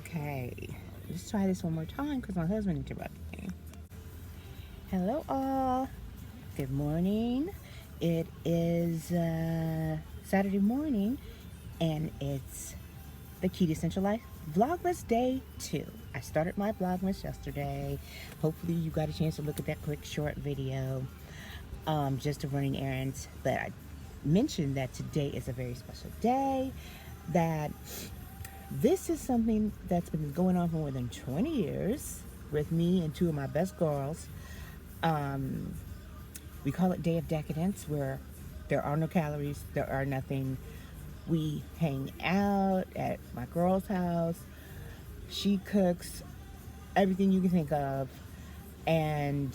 Okay, let's try this one more time because my husband interrupted me. Hello all, good morning. It is Saturday morning and it's the Quitassential Life Vlogmas Day 2. I started my Vlogmas yesterday. Hopefully you got a chance to look at that quick short video, just of running errands. But I mentioned that today is a very special day, that this is something that's been going on for more than 20 years with me and two of my best girls. We call it Day of Decadence, where there are no calories, there are nothing. We hang out at my girl's house. She cooks everything you can think of, and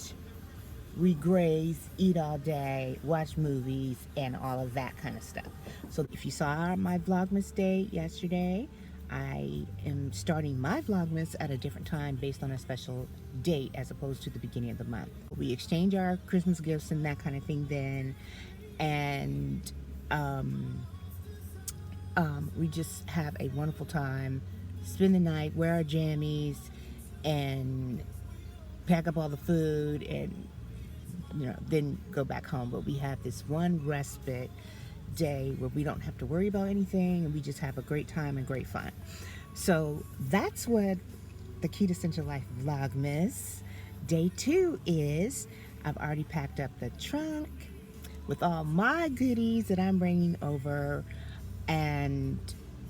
we graze, eat all day, watch movies, and all of that kind of stuff. So if you saw my Vlogmas Day yesterday, I am starting my Vlogmas at a different time based on a special date as opposed to the beginning of the month. We exchange our Christmas gifts and that kind of thing then, and we just have a wonderful time, spend the night, wear our jammies, and pack up all the food, and then go back home. But we have this one respite day where we don't have to worry about anything, and we just have a great time and great fun. So that's what the Quitassential Life Vlogmas Day 2 is. I've already packed up the trunk with all my goodies that I'm bringing over, and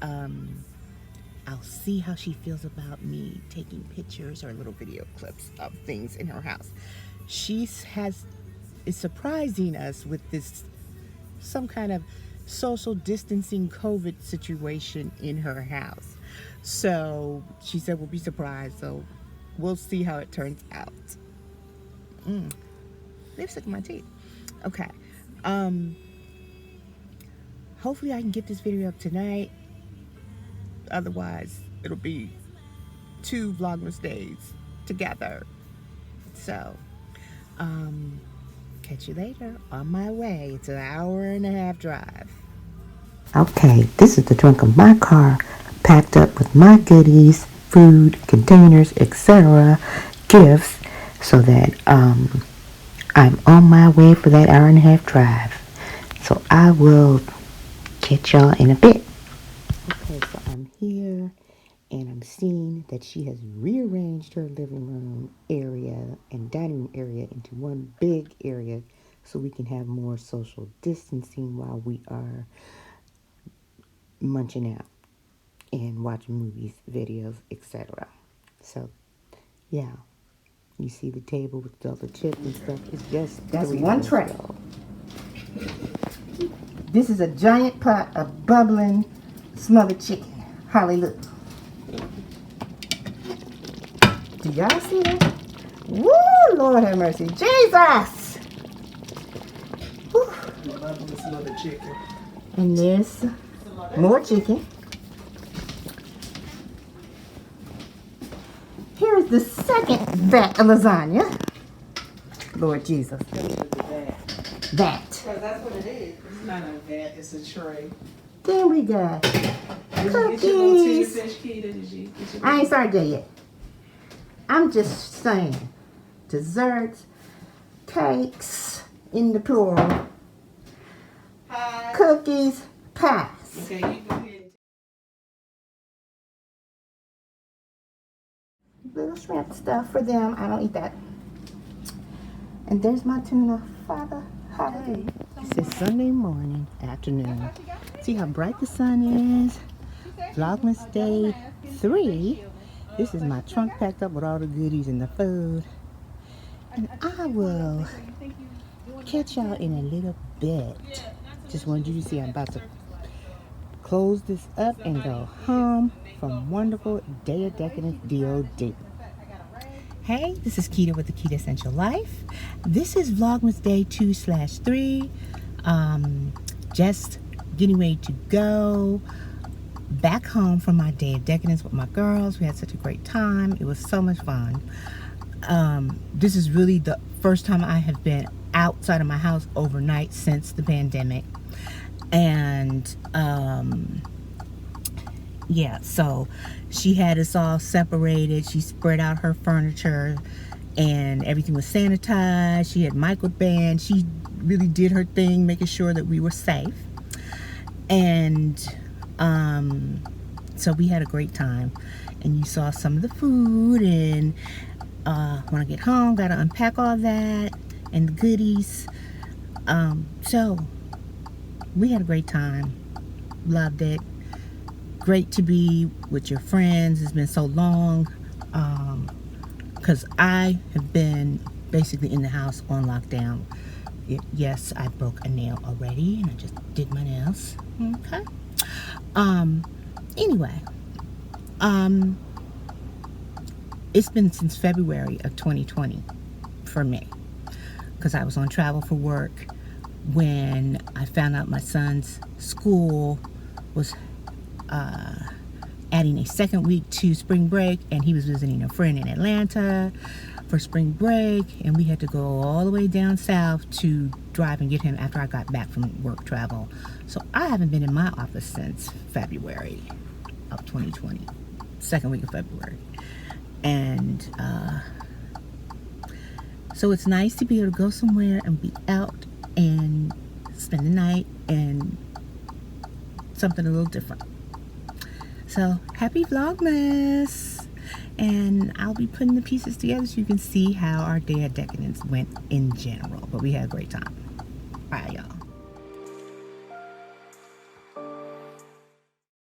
I'll see how she feels about me taking pictures or little video clips of things in her house. She is surprising us with this some kind of social distancing COVID situation in her house. So she said we'll be surprised, so we'll see how it turns out. Lipstick in my teeth. Okay. Hopefully I can get this video up tonight. Otherwise, it'll be 2 Vlogmas days together. So, catch you later. On my way. It's an 1.5-hour drive. Okay, this is the trunk of my car, packed up with my goodies, food, containers, etc., gifts, so that I'm on my way for that 1.5-hour drive. So I will catch y'all in a bit. Okay, so I'm here, and I'm seeing that she has rearranged her living room area and dining room area into one big area so we can have more social distancing while we are munching out and watching movies, videos, etc. So, yeah. You see the table with all the chips and stuff. It's just... That's one tray. This is a giant pot of bubbling smothered chicken. Hallelujah. Do y'all see that? Woo! Lord have mercy. Jesus! Woo. Bubbling smothered chicken. And there's more chicken. Here's the second vat of lasagna. Lord Jesus. Vat. Because that's what it is. It's not a vat, it's a tray. Then we got cookies. I ain't started that yet. I'm just saying. Desserts, cakes, in the plural. Pie. Cookies, pies. Okay, you go ahead. Little shrimp stuff for them. I don't eat that. And there's my tuna. Father, hallelujah. This is Sunday morning, afternoon. See how bright the sun is? Vlogmas Day 3. This is my trunk packed up with all the goodies and the food. And I will catch y'all in a little bit. Just wanted you to see I'm about to close this up and go home from wonderful Day of Decadence DOD. Hey, this is Quita with the Quitassential Life. This is Vlogmas Day 2/3. Just getting ready to go back home from my Day of Decadence with my girls. We had such a great time. It was so much fun. This is really the first time I have been outside of my house overnight since the pandemic. And yeah, so she had us all separated. She spread out her furniture and everything was sanitized. She had microbands. She really did her thing, making sure that we were safe. And so we had a great time. And you saw some of the food. And when I get home, gotta unpack all that and the goodies. So we had a great time. Loved it. Great to be with your friends. It's been so long. Because I have been basically in the house on lockdown. Yes, I broke a nail already, and I just did my nails. Okay. Anyway, it's been since February of 2020 for me, because I was on travel for work when I found out my son's school was adding a second week to spring break, and he was visiting a friend in Atlanta for spring break, and we had to go all the way down south to drive and get him after I got back from work travel. So I haven't been in my office since February of 2020, second week of February. And so it's nice to be able to go somewhere and be out and spend the night and something a little different. So happy Vlogmas, and I'll be putting the pieces together so you can see how our day at Decadence went in general. But we had a great time. Bye, y'all.